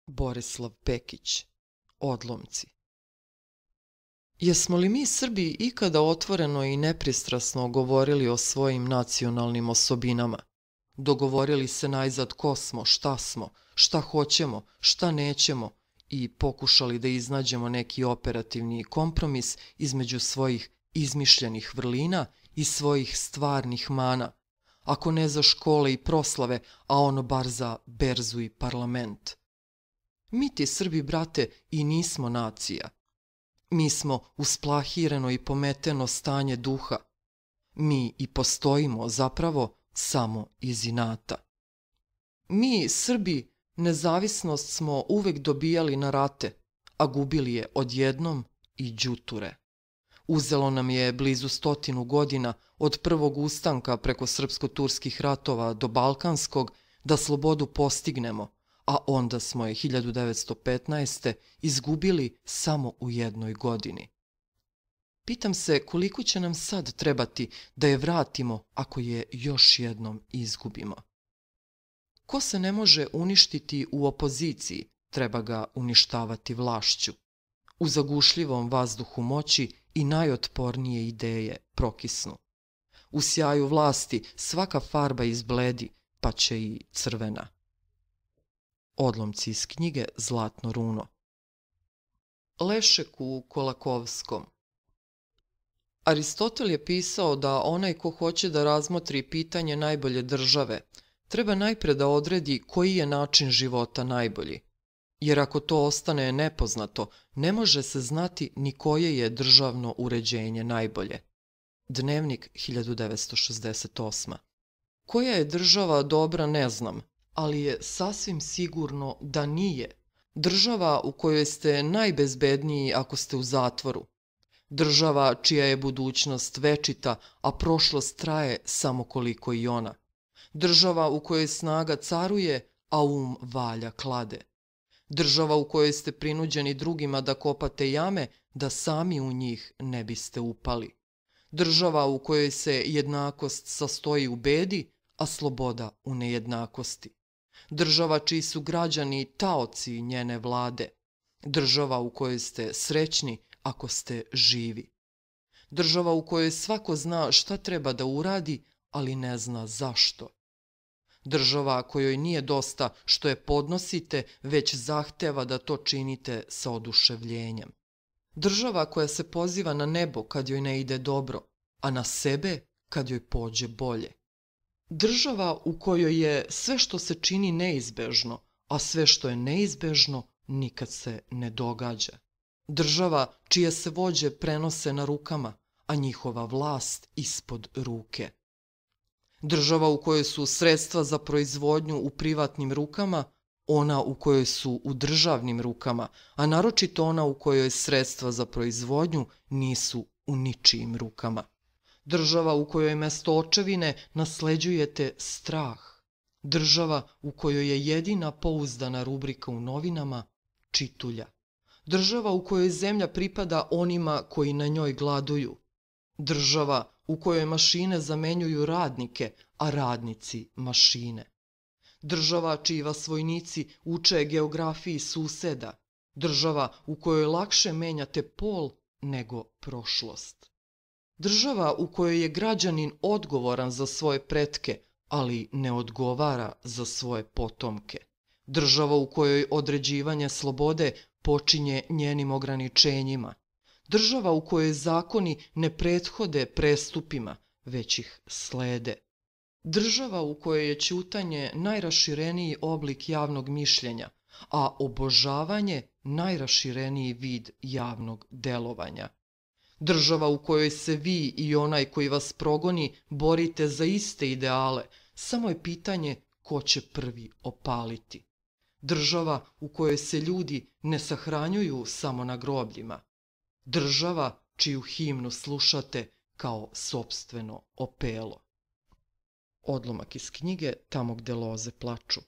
Borislav Pekić. Odlomci. Jesmo li mi Srbi ikada otvoreno i nepristrasno govorili o svojim nacionalnim osobinama? Dogovorili se najzad ko smo, šta hoćemo, šta nećemo i pokušali da iznađemo neki operativni kompromis između svojih izmišljenih vrlina i svojih stvarnih mana, ako ne za škole i proslave, a ono bar za berzu i parlament. Mi ti Srbi, brate, i nismo nacija. Mi smo usplahireno i pometeno stanje duha. Mi i postojimo zapravo samo iz inata. Mi, Srbi, nezavisnost smo uvek dobijali na rate, a gubili je odjednom i đuture. Uzelo nam je blizu 100 godina od prvog ustanka preko srpsko-turskih ratova do balkanskog da slobodu postignemo, a onda smo je 1915. izgubili samo u jednoj godini. Pitam se koliko će nam sad trebati da je vratimo ako je još jednom izgubimo. Ko se ne može uništiti u opoziciji, treba ga uništavati vlašću. U zagušljivom vazduhu moći i najotpornije ideje prokisnu. U sjaju vlasti svaka farba izbledi, pa će i crvena. Odlomci iz knjige Zlatno runo. Lešek u Kolakovskom. Aristotel je pisao da onaj ko hoće da razmotri pitanje najbolje države, treba najpre da odredi koji je način života najbolji. Jer ako to ostane nepoznato, ne može se znati ni koje je državno uređenje najbolje. Dnevnik 1968. Koja je država dobra ne znam, ali je sasvim sigurno da nije. Država u kojoj ste najbezbedniji ako ste u zatvoru. Država čija je budućnost večita, a prošlost traje samo koliko i ona. Država u kojoj snaga caruje, a um valja klade. Država u kojoj ste prinuđeni drugima da kopate jame, da sami u njih ne biste upali. Država u kojoj se jednakost sastoji u bedi, a sloboda u nejednakosti. Država čiji su građani taoci njene vlade. Država u kojoj ste srećni ako ste živi. Država u kojoj svako zna šta treba da uradi, ali ne zna zašto. Država kojoj nije dosta što je podnosite, već zahteva da to činite sa oduševljenjem. Država koja se poziva na nebo kad joj ne ide dobro, a na sebe kad joj pođe bolje. Država u kojoj je sve što se čini neizbežno, a sve što je neizbežno nikad se ne događa. Država čije se vođe prenose na rukama, a njihova vlast ispod ruke. Država u kojoj su sredstva za proizvodnju u privatnim rukama, ona u kojoj su u državnim rukama, a naročito ona u kojoj sredstva za proizvodnju nisu u ničijim rukama. Država u kojoj mesto očevine nasleđujete strah. Država u kojoj je jedina pouzdana rubrika u novinama čitulja. Država u kojoj zemlja pripada onima koji na njoj gladuju. Država u kojoj mašine zamenjuju radnike, a radnici mašine. Država čiji vas vojnici uče geografiji suseda. Država u kojoj lakše menjate pol nego prošlost. Država u kojoj je građanin odgovoran za svoje pretke, ali ne odgovara za svoje potomke. Država u kojoj određivanje slobode počinje njenim ograničenjima. Država u kojoj zakoni ne prethode prestupima, već ih slede. Država u kojoj je ćutanje najrašireniji oblik javnog mišljenja, a obožavanje najrašireniji vid javnog delovanja. Država u kojoj se vi i onaj koji vas progoni borite za iste ideale, samo je pitanje ko će prvi opaliti. Država u kojoj se ljudi ne sahranjuju samo na grobljima. Država čiju himnu slušate kao sopstveno opelo. Odlomak iz knjige Tamo gde loze plaču.